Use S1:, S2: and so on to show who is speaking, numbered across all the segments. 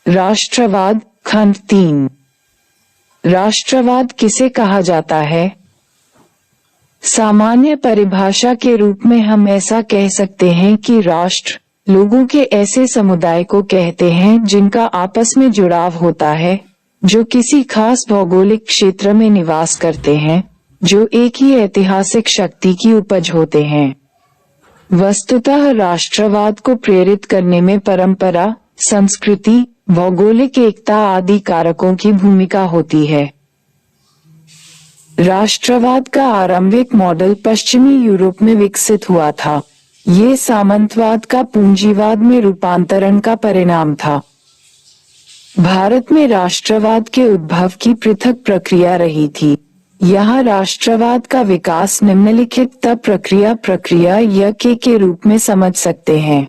S1: राष्ट्रवाद खंड 3। राष्ट्रवाद किसे कहा जाता है? सामान्य परिभाषा के रूप में हम ऐसा कह सकते हैं कि राष्ट्र लोगों के ऐसे समुदाय को कहते हैं जिनका आपस में जुड़ाव होता है, जो किसी खास भौगोलिक क्षेत्र में निवास करते हैं, जो एक ही ऐतिहासिक शक्ति की उपज होते हैं। वस्तुतः राष्ट्रवाद को प्रेरित करने में परंपरा, संस्कृति, भौगोलिक एकता आदि कारकों की भूमिका होती है। राष्ट्रवाद का आरंभिक मॉडल पश्चिमी यूरोप में विकसित हुआ था। ये सामंतवाद का पूंजीवाद में रूपांतरण का परिणाम था। भारत में राष्ट्रवाद के उद्भव की पृथक प्रक्रिया रही थी। यहाँ राष्ट्रवाद का विकास निम्नलिखित प्रक्रिया या के रूप में समझ सकते हैं।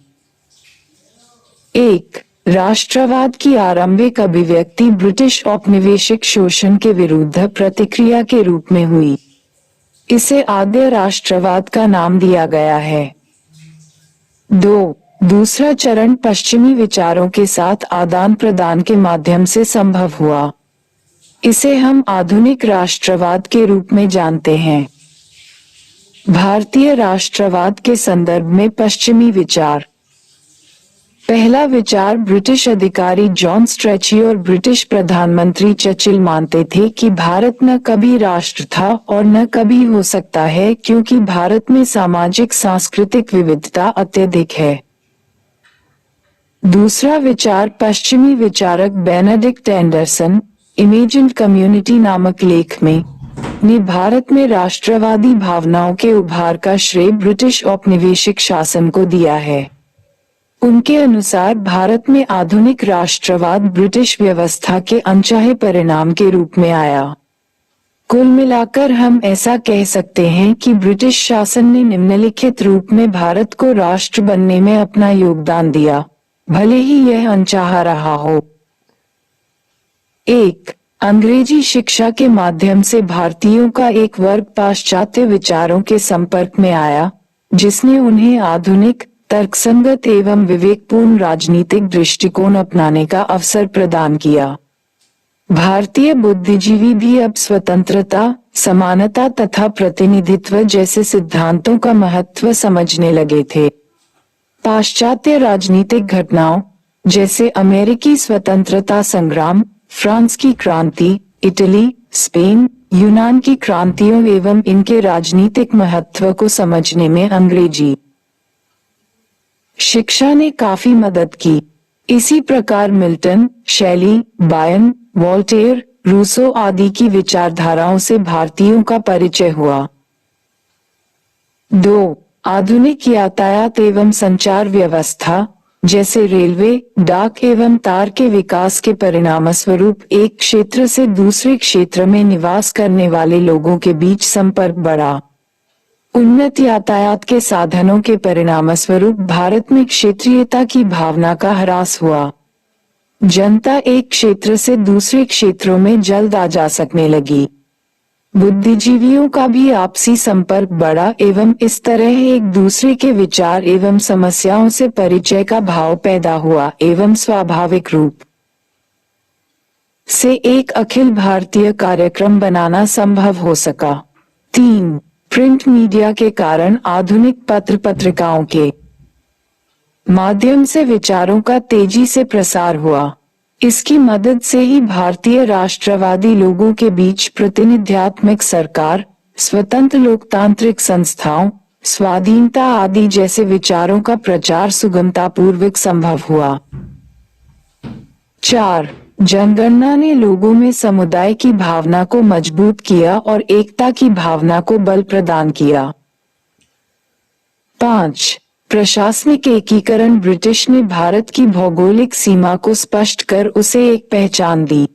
S1: 1. राष्ट्रवाद की आरंभिक अभिव्यक्ति ब्रिटिश औपनिवेशिक शोषण के विरुद्ध प्रतिक्रिया के रूप में हुई। इसे आद्य राष्ट्रवाद का नाम दिया गया है। 2. दूसरा चरण पश्चिमी विचारों के साथ आदान प्रदान के माध्यम से संभव हुआ। इसे हम आधुनिक राष्ट्रवाद के रूप में जानते हैं। भारतीय राष्ट्रवाद के संदर्भ में पश्चिमी विचार। पहला विचार ब्रिटिश अधिकारी जॉन स्ट्रेची और ब्रिटिश प्रधानमंत्री चर्चिल मानते थे कि भारत न कभी राष्ट्र था और न कभी हो सकता है, क्योंकि भारत में सामाजिक सांस्कृतिक विविधता अत्यधिक है। दूसरा विचार पश्चिमी विचारक बेनेडिक्ट एंडरसन इमेजिन्ड कम्युनिटी नामक लेख में ने भारत में राष्ट्रवादी भावनाओं के उभार का श्रेय ब्रिटिश औपनिवेशिक शासन को दिया है। उनके अनुसार भारत में आधुनिक राष्ट्रवाद ब्रिटिश व्यवस्था के अनचाहे परिणाम के रूप में आया। कुल मिलाकर हम ऐसा कह सकते हैं कि ब्रिटिश शासन ने निम्नलिखित रूप में भारत को राष्ट्र बनने में अपना योगदान दिया, भले ही यह अनचाहा रहा हो। 1. अंग्रेजी शिक्षा के माध्यम से भारतीयों का एक वर्ग पाश्चात्य विचारों के संपर्क में आया, जिसने उन्हें आधुनिक, तर्कसंगत एवं विवेकपूर्ण राजनीतिक दृष्टिकोण अपनाने का अवसर प्रदान किया। भारतीय बुद्धिजीवी भी अब स्वतंत्रता, समानता तथा प्रतिनिधित्व जैसे सिद्धांतों का महत्व समझने लगे थे। पाश्चात्य राजनीतिक घटनाओं जैसे अमेरिकी स्वतंत्रता संग्राम, फ्रांस की क्रांति, इटली, स्पेन, यूनान की क्रांतियों एवं इनके राजनीतिक महत्व को समझने में अंग्रेजी शिक्षा ने काफी मदद की। इसी प्रकार मिल्टन, शैली, बायन, वोल्टेयर, रूसो आदि की विचारधाराओं से भारतीयों का परिचय हुआ। 2. आधुनिक यातायात एवं संचार व्यवस्था जैसे रेलवे, डाक एवं तार के विकास के परिणामस्वरूप एक क्षेत्र से दूसरे क्षेत्र में निवास करने वाले लोगों के बीच संपर्क बढ़ा। उन्नत यातायात के साधनों के परिणामस्वरूप भारत में क्षेत्रीयता की भावना का ह्रास हुआ। जनता एक क्षेत्र से दूसरे क्षेत्रों में जल्द आ जा सकने लगी। बुद्धिजीवियों का भी आपसी संपर्क बढ़ा एवं इस तरह एक दूसरे के विचार एवं समस्याओं से परिचय का भाव पैदा हुआ एवं स्वाभाविक रूप से एक अखिल भारतीय कार्यक्रम बनाना संभव हो सका। 3. प्रिंट मीडिया के कारण आधुनिक पत्र पत्रिकाओं के माध्यम से विचारों का तेजी से प्रसार हुआ। इसकी मदद से ही भारतीय राष्ट्रवादी लोगों के बीच प्रतिनिध्यात्मक सरकार, स्वतंत्र लोकतांत्रिक संस्थाओं, स्वाधीनता आदि जैसे विचारों का प्रचार सुगमतापूर्वक संभव हुआ। 4. जनगणना ने लोगों में समुदाय की भावना को मजबूत किया और एकता की भावना को बल प्रदान किया। 5. प्रशासनिक एकीकरण ब्रिटिश ने भारत की भौगोलिक सीमा को स्पष्ट कर उसे एक पहचान दी।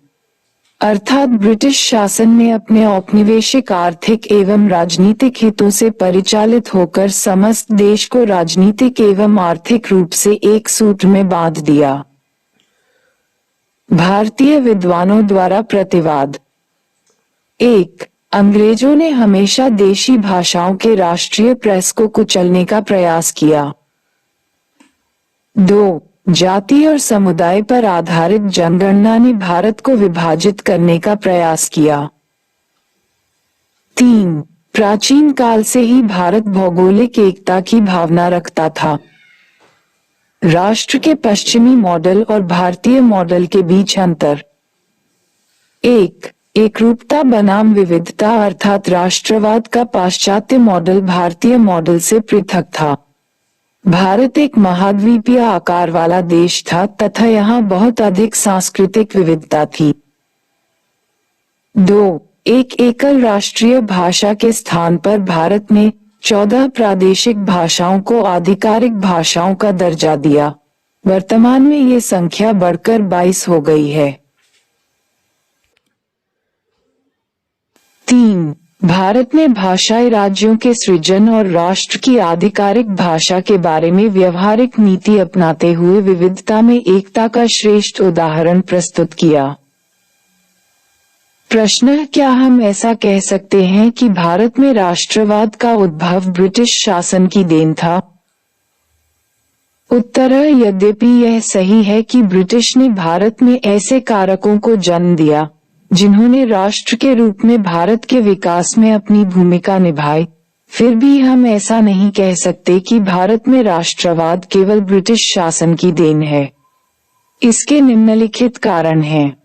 S1: अर्थात ब्रिटिश शासन ने अपने औपनिवेशिक आर्थिक एवं राजनीतिक हितों से परिचालित होकर समस्त देश को राजनीतिक एवं आर्थिक रूप से एक सूत्र में बांध दिया। भारतीय विद्वानों द्वारा प्रतिवाद। 1. अंग्रेजों ने हमेशा देशी भाषाओं के राष्ट्रीय प्रेस को कुचलने का प्रयास किया। 2. जाति और समुदाय पर आधारित जनगणना ने भारत को विभाजित करने का प्रयास किया। 3. प्राचीन काल से ही भारत भौगोलिक एकता की भावना रखता था। राष्ट्र के पश्चिमी मॉडल और भारतीय मॉडल के बीच अंतर। 1. एकरूपता बनाम विविधता अर्थात राष्ट्रवाद का पाश्चात्य मॉडल भारतीय मॉडल से पृथक था। भारत एक महाद्वीपीय आकार वाला देश था तथा यहाँ बहुत अधिक सांस्कृतिक विविधता थी। 2. एक एकल राष्ट्रीय भाषा के स्थान पर भारत ने 14 प्रादेशिक भाषाओं को आधिकारिक भाषाओं का दर्जा दिया। वर्तमान में ये संख्या बढ़कर 22 हो गई है। 3. भारत ने भाषाई राज्यों के सृजन और राष्ट्र की आधिकारिक भाषा के बारे में व्यवहारिक नीति अपनाते हुए विविधता में एकता का श्रेष्ठ उदाहरण प्रस्तुत किया। प्रश्न: क्या हम ऐसा कह सकते हैं कि भारत में राष्ट्रवाद का उद्भव ब्रिटिश शासन की देन था? उत्तर: यद्यपि यह सही है कि ब्रिटिश ने भारत में ऐसे कारकों को जन्म दिया जिन्होंने राष्ट्र के रूप में भारत के विकास में अपनी भूमिका निभाई, फिर भी हम ऐसा नहीं कह सकते कि भारत में राष्ट्रवाद केवल ब्रिटिश शासन की देन है। इसके निम्नलिखित कारण हैं।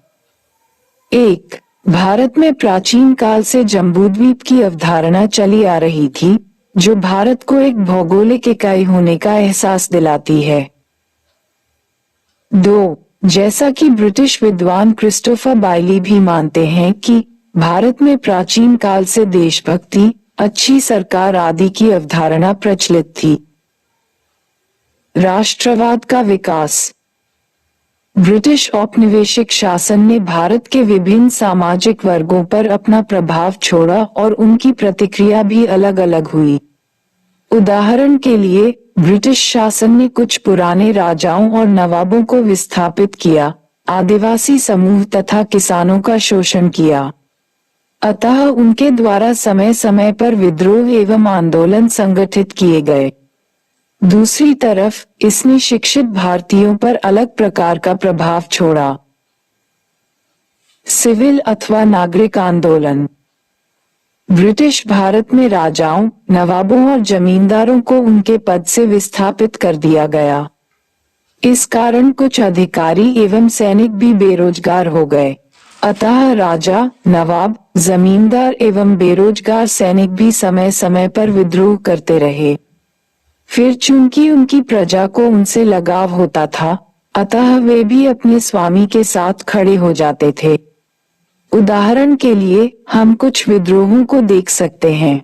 S1: 1. भारत में प्राचीन काल से जम्बूद्वीप की अवधारणा चली आ रही थी, जो भारत को एक भौगोलिक इकाई होने का एहसास दिलाती है। 2. जैसा कि ब्रिटिश विद्वान क्रिस्टोफर बाइली भी मानते हैं कि भारत में प्राचीन काल से देशभक्ति, अच्छी सरकार आदि की अवधारणा प्रचलित थी। राष्ट्रवाद का विकास। ब्रिटिश औपनिवेशिक शासन ने भारत के विभिन्न सामाजिक वर्गों पर अपना प्रभाव छोड़ा और उनकी प्रतिक्रिया भी अलग अलग हुई। उदाहरण के लिए, ब्रिटिश शासन ने कुछ पुराने राजाओं और नवाबों को विस्थापित किया, आदिवासी समूह तथा किसानों का शोषण किया। अतः उनके द्वारा समय समय पर विद्रोह एवं आंदोलन संगठित किए गए। दूसरी तरफ, इसने शिक्षित भारतीयों पर अलग प्रकार का प्रभाव छोड़ा। सिविल अथवा नागरिक आंदोलन। ब्रिटिश भारत में राजाओं, नवाबों और जमींदारों को उनके पद से विस्थापित कर दिया गया। इस कारण कुछ अधिकारी एवं सैनिक भी बेरोजगार हो गए। अतः राजा, नवाब, जमींदार एवं बेरोजगार सैनिक भी समय समय पर विद्रोह करते रहे। फिर चूंकि उनकी प्रजा को उनसे लगाव होता था, अतः वे भी अपने स्वामी के साथ खड़े हो जाते थे। उदाहरण के लिए हम कुछ विद्रोहों को देख सकते हैं।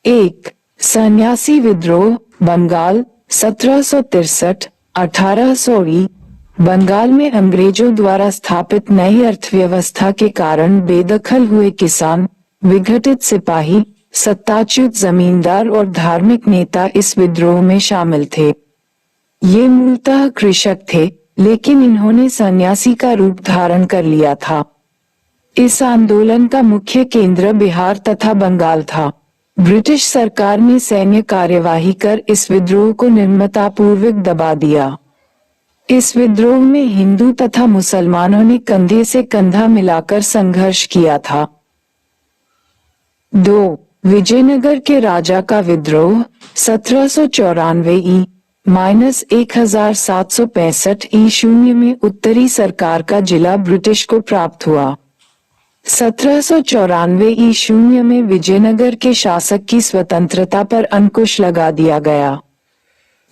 S1: 1. सन्यासी विद्रोह, बंगाल, 1763, 1800 बंगाल में अंग्रेजों द्वारा स्थापित नई अर्थव्यवस्था के कारण बेदखल हुए किसान, विघटित सिपाही, सत्ताच्युत जमींदार और धार्मिक नेता इस विद्रोह में शामिल थे। ये मूलतः कृषक थे, लेकिन इन्होंने सन्यासी का रूप धारण कर लिया था। इस आंदोलन का मुख्य केंद्र बिहार तथा बंगाल था। ब्रिटिश सरकार ने सैन्य कार्यवाही कर इस विद्रोह को निर्ममतापूर्वक दबा दिया। इस विद्रोह में हिंदू तथा मुसलमानों ने कंधे से कंधा मिलाकर संघर्ष किया था। 2. विजयनगर के राजा का विद्रोह, 1794 -1765 ईस्वी में उत्तरी सरकार का जिला ब्रिटिश को प्राप्त हुआ। 1794 ईस्वी में विजयनगर के शासक की स्वतंत्रता पर अंकुश लगा दिया गया।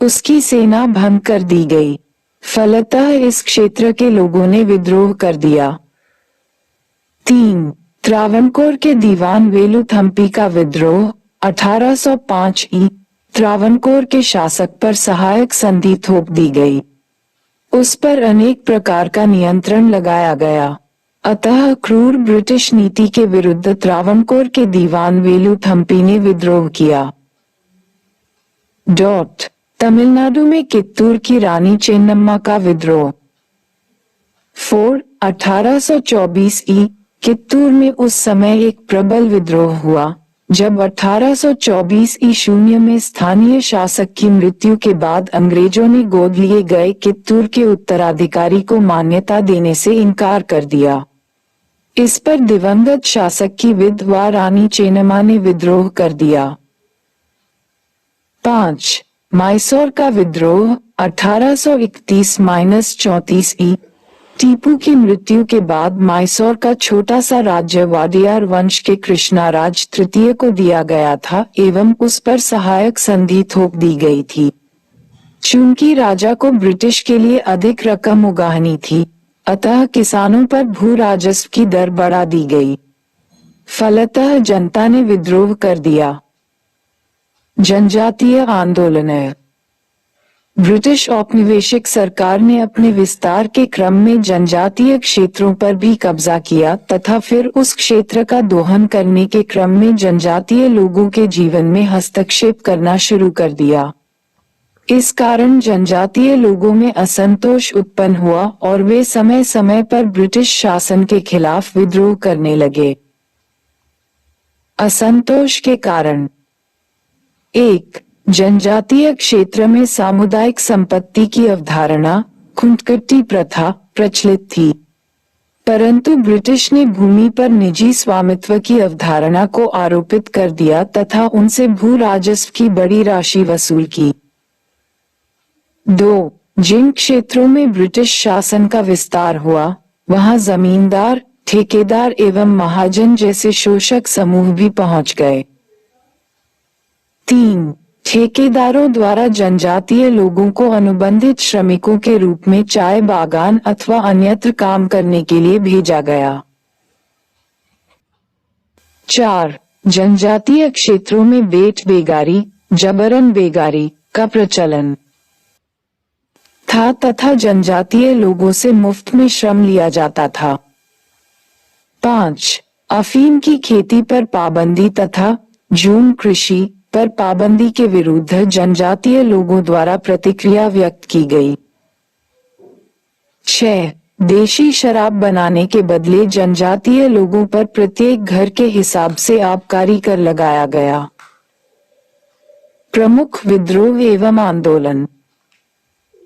S1: उसकी सेना भंग कर दी गई। फलतः इस क्षेत्र के लोगों ने विद्रोह कर दिया। 3. त्रावणकोर के दीवान वेलुथम्पी का विद्रोह, 1805 त्रावणकोर के शासक पर सहायक संधि थोप दी गई। उस पर अनेक प्रकार का नियंत्रण लगाया गया। अतः क्रूर ब्रिटिश नीति के विरुद्ध त्रावणकोर के दीवान वेलुथम्पी ने विद्रोह किया। तमिलनाडु में कित्तूर की रानी चेन्नम्मा का विद्रोह। 4. 1824 कित्तूर में उस समय एक प्रबल विद्रोह हुआ, जब 1824 ईशून्य में स्थानीय शासक की मृत्यु के बाद अंग्रेजों ने गोद लिए गए कित्तूर के उत्तराधिकारी को मान्यता देने से इनकार कर दिया। इस पर दिवंगत शासक की विधवा रानी चेन्नम्मा ने विद्रोह कर दिया। 5. मैसूर का विद्रोह 1831-34 ई। टीपू की मृत्यु के बाद मैसूर का छोटा सा राज्य वाडियार वंश के कृष्णाराज तृतीय को दिया गया था एवं उस पर सहायक संधि थोप दी गई थी। चूंकि राजा को ब्रिटिश के लिए अधिक रकम उगाहनी थी, अतः किसानों पर भू राजस्व की दर बढ़ा दी गई। फलतः जनता ने विद्रोह कर दिया। जनजातीय आंदोलन। ब्रिटिश औपनिवेशिक सरकार ने अपने विस्तार के क्रम में जनजातीय क्षेत्रों पर भी कब्जा किया तथा फिर उस क्षेत्र का दोहन करने के क्रम में जनजातीय लोगों के जीवन में हस्तक्षेप करना शुरू कर दिया। इस कारण जनजातीय लोगों में असंतोष उत्पन्न हुआ और वे समय समय पर ब्रिटिश शासन के खिलाफ विद्रोह करने लगे। असंतोष के कारण। 1. जनजातीय क्षेत्र में सामुदायिक संपत्ति की अवधारणा खुंटकट्टी प्रथा प्रचलित थी, परंतु ब्रिटिश ने भूमि पर निजी स्वामित्व की अवधारणा को आरोपित कर दिया तथा उनसे भू राजस्व की बड़ी राशि वसूल की। 2. जिन क्षेत्रों में ब्रिटिश शासन का विस्तार हुआ, वहां जमींदार, ठेकेदार एवं महाजन जैसे शोषक समूह भी पहुंच गए। 3. ठेकेदारों द्वारा जनजातीय लोगों को अनुबंधित श्रमिकों के रूप में चाय बागान अथवा अन्यत्र काम करने के लिए भेजा गया। 4. जनजातीय क्षेत्रों में बेट बेगारी, जबरन बेगारी का प्रचलन था तथा जनजातीय लोगों से मुफ्त में श्रम लिया जाता था। 5. अफीम की खेती पर पाबंदी तथा झूम कृषि पर पाबंदी के विरुद्ध जनजातीय लोगों द्वारा प्रतिक्रिया व्यक्त की गई। 6. देशी शराब बनाने के बदले जनजातीय लोगों पर प्रत्येक घर के हिसाब से आबकारी कर लगाया गया। प्रमुख विद्रोह एवं आंदोलन।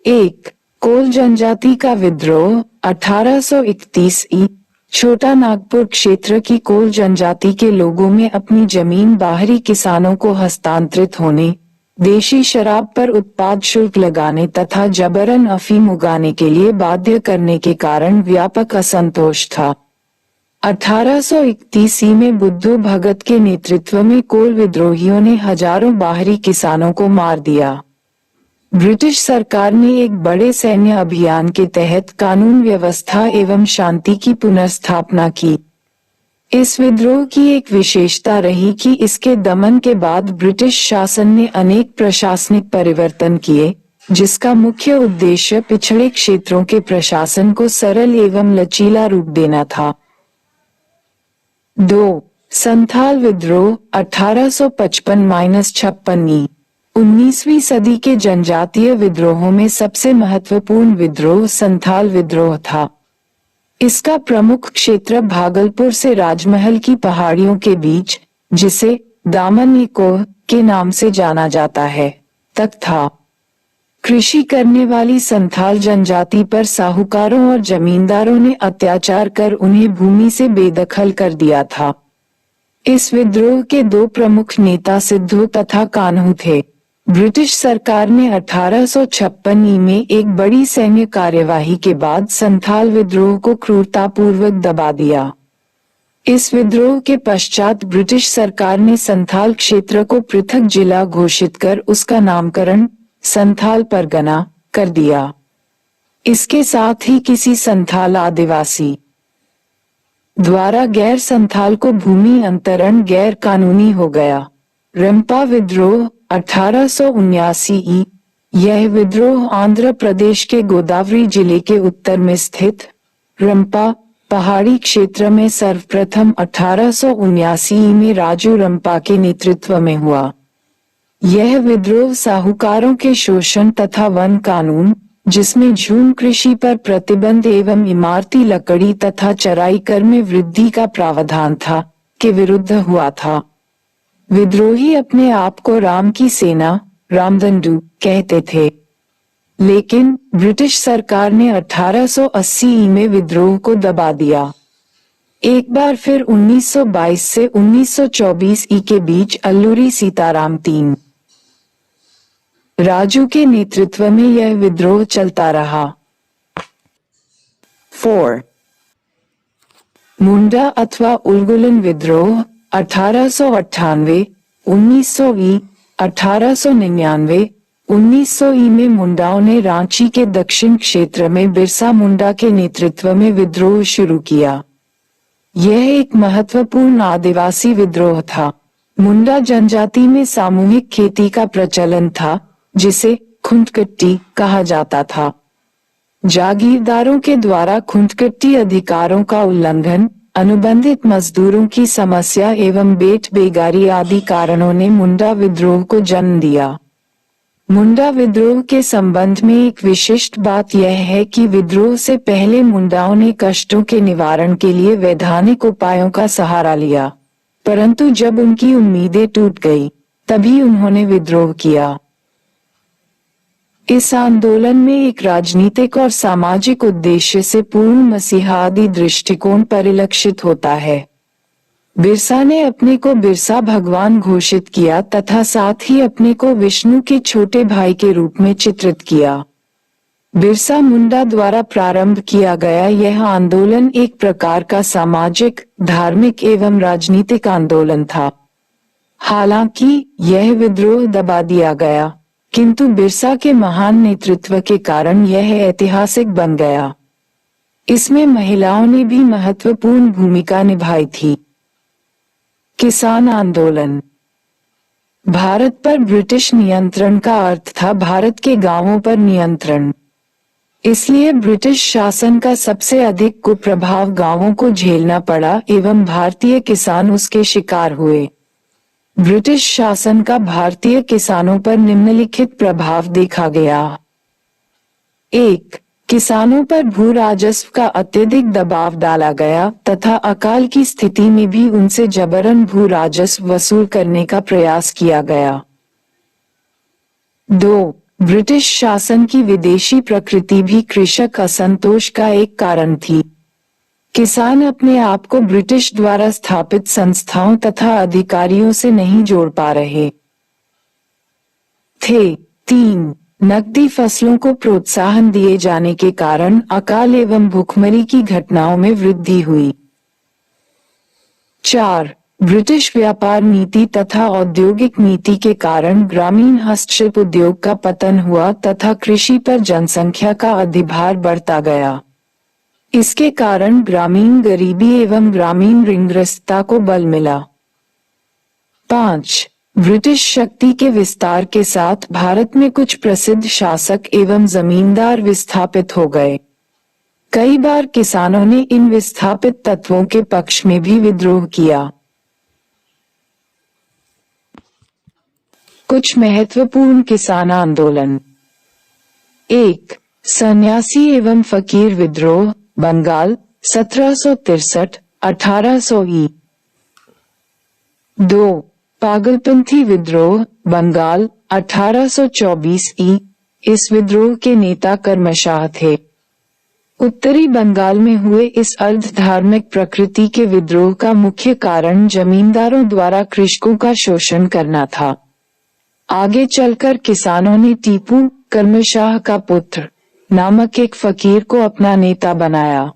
S1: 1. कोल जनजाति का विद्रोह 1831 ई। छोटा नागपुर क्षेत्र की कोल जनजाति के लोगों में अपनी जमीन बाहरी किसानों को हस्तांतरित होने, देशी शराब पर उत्पाद शुल्क लगाने तथा जबरन अफीम उगाने के लिए बाध्य करने के कारण व्यापक असंतोष था। 1831 में बुद्धू भगत के नेतृत्व में कोल विद्रोहियों ने हजारों बाहरी किसानों को मार दिया। ब्रिटिश सरकार ने एक बड़े सैन्य अभियान के तहत कानून व्यवस्था एवं शांति की पुनर्स्थापना की। इस विद्रोह की एक विशेषता रही कि इसके दमन के बाद ब्रिटिश शासन ने अनेक प्रशासनिक परिवर्तन किए, जिसका मुख्य उद्देश्य पिछड़े क्षेत्रों के प्रशासन को सरल एवं लचीला रूप देना था। 2. संथाल विद्रोह 1855-56 ई। 19वीं सदी के जनजातीय विद्रोहों में सबसे महत्वपूर्ण विद्रोह संथाल विद्रोह था। इसका प्रमुख क्षेत्र भागलपुर से राजमहल की पहाड़ियों के बीच, जिसे दामन-ई-कोह के नाम से जाना जाता है, तक था। कृषि करने वाली संथाल जनजाति पर साहूकारों और जमींदारों ने अत्याचार कर उन्हें भूमि से बेदखल कर दिया था। इस विद्रोह के दो प्रमुख नेता सिद्धू तथा कान्हू थे। ब्रिटिश सरकार ने 1856 ई में एक बड़ी सैन्य कार्यवाही के बाद संथाल विद्रोह को क्रूरतापूर्वक दबा दिया। इस विद्रोह के पश्चात ब्रिटिश सरकार ने संथाल क्षेत्र को पृथक जिला घोषित कर उसका नामकरण संथाल परगना कर दिया। इसके साथ ही किसी संथाल आदिवासी द्वारा गैर संथाल को भूमि अंतरण गैर कानूनी हो गया। रंपा विद्रोह 1879 ई। यह विद्रोह आंध्र प्रदेश के गोदावरी जिले के उत्तर में स्थित रंपा पहाड़ी क्षेत्र में सर्वप्रथम 1879 ई में राजू रंपा के नेतृत्व में हुआ। यह विद्रोह साहूकारों के शोषण तथा वन कानून, जिसमें झूम कृषि पर प्रतिबंध एवं इमारती लकड़ी तथा चराई कर में वृद्धि का प्रावधान था, के विरुद्ध हुआ था। विद्रोही अपने आप को राम की सेना, रामदंडू कहते थे। लेकिन ब्रिटिश सरकार ने 1880 में विद्रोह को दबा दिया। एक बार फिर 1922 से 1924 के बीच अल्लूरी सीताराम 3 राजू के नेतृत्व में यह विद्रोह चलता रहा। 4. मुंडा अथवा उलगुलन विद्रोह 1898, 1900 ई, 1899, 1900 ई में मुंडाओं ने रांची के दक्षिण क्षेत्र में बिरसा मुंडा के नेतृत्व में विद्रोह शुरू किया। यह एक महत्वपूर्ण आदिवासी विद्रोह था। मुंडा जनजाति में सामूहिक खेती का प्रचलन था, जिसे खुंटकट्टी कहा जाता था। जागीरदारों के द्वारा खुंटकट्टी अधिकारों का उल्लंघन, अनुबंधित मजदूरों की समस्या एवं बेट बेगारी आदि कारणों ने मुंडा विद्रोह को जन्म दिया। मुंडा विद्रोह के संबंध में एक विशिष्ट बात यह है कि विद्रोह से पहले मुंडाओं ने कष्टों के निवारण के लिए वैधानिक उपायों का सहारा लिया, परंतु जब उनकी उम्मीदें टूट गई, तभी उन्होंने विद्रोह किया। इस आंदोलन में एक राजनीतिक और सामाजिक उद्देश्य से पूर्ण मसीहावादी दृष्टिकोण परिलक्षित होता है। बिरसा ने अपने को बिरसा भगवान घोषित किया तथा साथ ही अपने को विष्णु के छोटे भाई के रूप में चित्रित किया। बिरसा मुंडा द्वारा प्रारंभ किया गया यह आंदोलन एक प्रकार का सामाजिक, धार्मिक एवं राजनीतिक आंदोलन था। हालांकि यह विद्रोह दबा दिया गया, किंतु बिरसा के महान नेतृत्व के कारण यह ऐतिहासिक बन गया। इसमें महिलाओं ने भी महत्वपूर्ण भूमिका निभाई थी। किसान आंदोलन। भारत पर ब्रिटिश नियंत्रण का अर्थ था भारत के गांवों पर नियंत्रण। इसलिए ब्रिटिश शासन का सबसे अधिक कुप्रभाव गांवों को झेलना पड़ा एवं भारतीय किसान उसके शिकार हुए। ब्रिटिश शासन का भारतीय किसानों पर निम्नलिखित प्रभाव देखा गया। 1. किसानों पर भू राजस्व का अत्यधिक दबाव डाला गया तथा अकाल की स्थिति में भी उनसे जबरन भू राजस्व वसूल करने का प्रयास किया गया। 2. ब्रिटिश शासन की विदेशी प्रकृति भी कृषक असंतोष का एक कारण थी। किसान अपने आप को ब्रिटिश द्वारा स्थापित संस्थाओं तथा अधिकारियों से नहीं जोड़ पा रहे थे। 3. नकदी फसलों को प्रोत्साहन दिए जाने के कारण अकाल एवं भूखमरी की घटनाओं में वृद्धि हुई। 4. ब्रिटिश व्यापार नीति तथा औद्योगिक नीति के कारण ग्रामीण हस्तशिल्प उद्योग का पतन हुआ तथा कृषि पर जनसंख्या का अधिभार बढ़ता गया। इसके कारण ग्रामीण गरीबी एवं ग्रामीण ऋणग्रस्तता को बल मिला। 5. ब्रिटिश शक्ति के विस्तार के साथ भारत में कुछ प्रसिद्ध शासक एवं जमींदार विस्थापित हो गए। कई बार किसानों ने इन विस्थापित तत्वों के पक्ष में भी विद्रोह किया। कुछ महत्वपूर्ण किसान आंदोलन। 1. सन्यासी एवं फकीर विद्रोह, बंगाल, 1763, 1800 ई। 2. पागलपंथी विद्रोह, बंगाल, 1824 ई। इस विद्रोह के नेता कर्मशाह थे। उत्तरी बंगाल में हुए इस अर्ध धार्मिक प्रकृति के विद्रोह का मुख्य कारण जमींदारों द्वारा कृषकों का शोषण करना था। आगे चलकर किसानों ने टीपू, कर्मशाह का पुत्र, नामक एक फकीर को अपना नेता बनाया।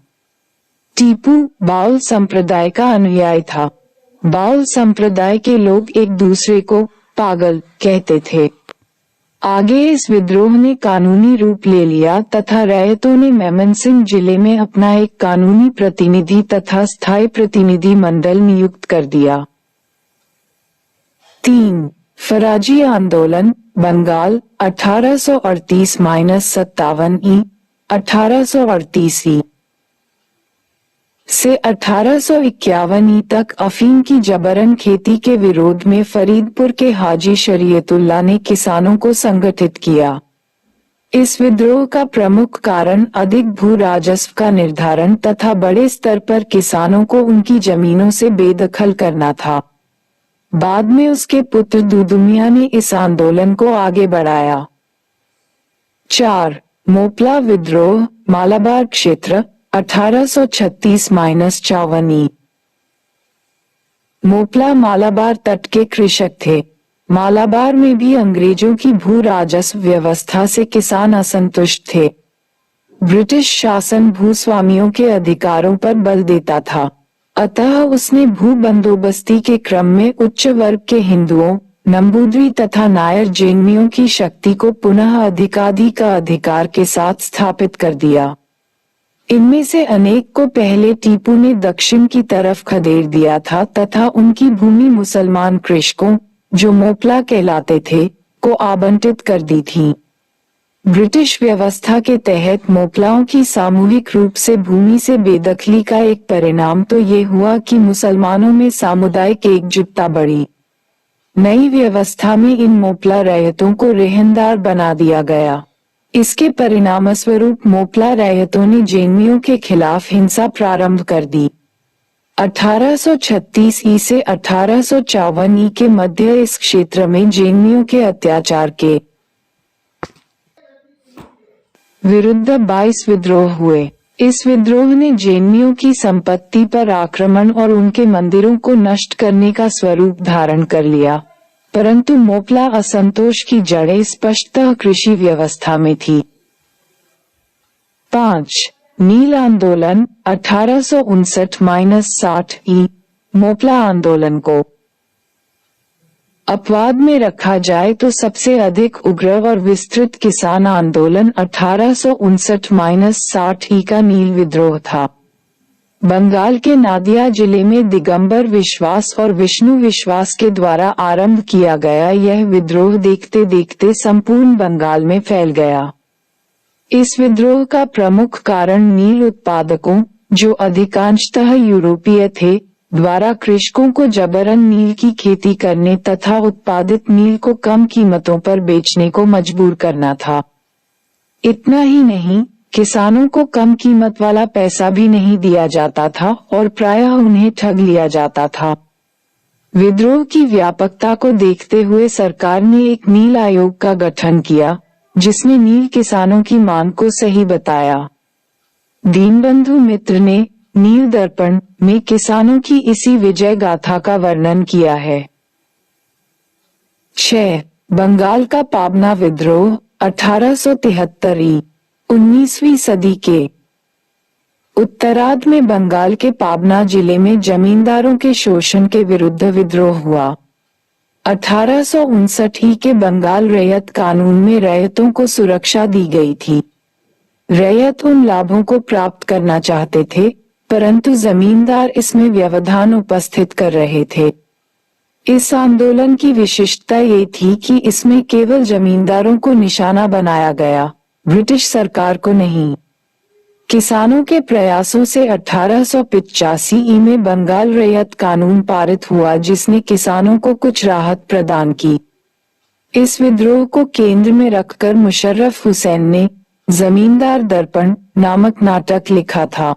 S1: टीपू बाउल संप्रदाय का अनुयायी था। बाउल संप्रदाय के लोग एक दूसरे को पागल कहते थे। आगे इस विद्रोह ने कानूनी रूप ले लिया तथा रैयतों ने मेमनसिंह जिले में अपना एक कानूनी प्रतिनिधि तथा स्थायी प्रतिनिधि मंडल नियुक्त कर दिया। 3. फराजी आंदोलन, बंगाल, 1838-57 ई, 1838 ई से 1851 ई तक अफीम की जबरन खेती के विरोध में फरीदपुर के हाजी शरीयतुल्लाह ने किसानों को संगठित किया। इस विद्रोह का प्रमुख कारण अधिक भू राजस्व का निर्धारण तथा बड़े स्तर पर किसानों को उनकी जमीनों से बेदखल करना था। बाद में उसके पुत्र दुदुमिया ने इस आंदोलन को आगे बढ़ाया। 4. मोपला विद्रोह, मालाबार क्षेत्र, 1836-54 ई। मोपला मालाबार तट के कृषक थे। मालाबार में भी अंग्रेजों की भू राजस्व व्यवस्था से किसान असंतुष्ट थे। ब्रिटिश शासन भूस्वामियों के अधिकारों पर बल देता था, अतः उसने भू बंदोबस्ती के क्रम में उच्च वर्ग के हिंदुओं, नंबूद्री तथा नायर जैनियों की शक्ति को पुनः अधिकार के साथ स्थापित कर दिया। इनमें से अनेक को पहले टीपू ने दक्षिण की तरफ खदेड़ दिया था तथा उनकी भूमि मुसलमान कृषकों, जो मोपला कहलाते थे, को आवंटित कर दी थी। ब्रिटिश व्यवस्था के तहत मोपलाओं की सामूहिक रूप से भूमि से बेदखली का एक परिणाम तो ये हुआ कि मुसलमानों में सामुदायिक एकजुटता बढ़ी। नई व्यवस्था में इन मोपला रैयतों को रेहनदार बना दिया गया। इसके परिणामस्वरूप मोपला रैयतों ने जैनियों के खिलाफ हिंसा प्रारंभ कर दी। 1836 ई से 1854 ई के मध्य इस क्षेत्र में जैनियों के अत्याचार के विरुद्ध 22 विद्रोह हुए। इस विद्रोह ने जैनियों की संपत्ति पर आक्रमण और उनके मंदिरों को नष्ट करने का स्वरूप धारण कर लिया, परंतु मोपला असंतोष की जड़ें स्पष्टतः कृषि व्यवस्था में थी। 5. नील आंदोलन, 1859-60 ई। मोपला आंदोलन को अपवाद में रखा जाए तो सबसे अधिक उग्र और विस्तृत किसान आंदोलन 1859-60 ई का नील विद्रोह था। बंगाल के नादिया जिले में दिगंबर विश्वास और विष्णु विश्वास के द्वारा आरंभ किया गया यह विद्रोह देखते देखते संपूर्ण बंगाल में फैल गया। इस विद्रोह का प्रमुख कारण नील उत्पादकों, जो अधिकांशतः यूरोपीय थे, द्वारा कृषकों को जबरन नील की खेती करने तथा उत्पादित नील को कम कीमतों पर बेचने को मजबूर करना था। इतना ही नहीं, किसानों को कम कीमत वाला पैसा भी नहीं दिया जाता था और प्रायः उन्हें ठग लिया जाता था। विद्रोह की व्यापकता को देखते हुए सरकार ने एक नील आयोग का गठन किया, जिसने नील किसानों की मांग को सही बताया। दीनबंधु मित्र ने नील दर्पण में किसानों की इसी विजय गाथा का वर्णन किया है। 6. बंगाल का पाबना विद्रोह, 1873 ई। 19वीं सदी के उत्तरार्ध में बंगाल के पाबना जिले में जमींदारों के शोषण के विरुद्ध विद्रोह हुआ। 1859 ई के बंगाल रैयत कानून में रैयतों को सुरक्षा दी गई थी। रैयत उन लाभों को प्राप्त करना चाहते थे, परंतु जमींदार इसमें व्यवधान उपस्थित कर रहे थे। इस आंदोलन की विशिष्टता ये थी कि इसमें केवल जमींदारों को निशाना बनाया गया, ब्रिटिश सरकार को नहीं। किसानों के प्रयासों से 1885 ई में बंगाल रैयत कानून पारित हुआ, जिसने किसानों को कुछ राहत प्रदान की। इस विद्रोह को केंद्र में रखकर मुशर्रफ हुसैन ने जमींदार दर्पण नामक नाटक लिखा था।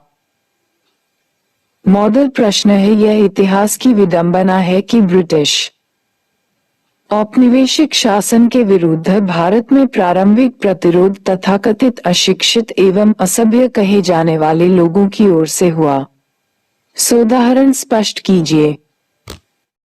S1: मॉडल प्रश्न है, यह इतिहास की विडंबना है कि ब्रिटिश औपनिवेशिक शासन के विरुद्ध भारत में प्रारंभिक प्रतिरोध तथाकथित अशिक्षित एवं असभ्य कहे जाने वाले लोगों की ओर से हुआ। सोदाहरण स्पष्ट कीजिए।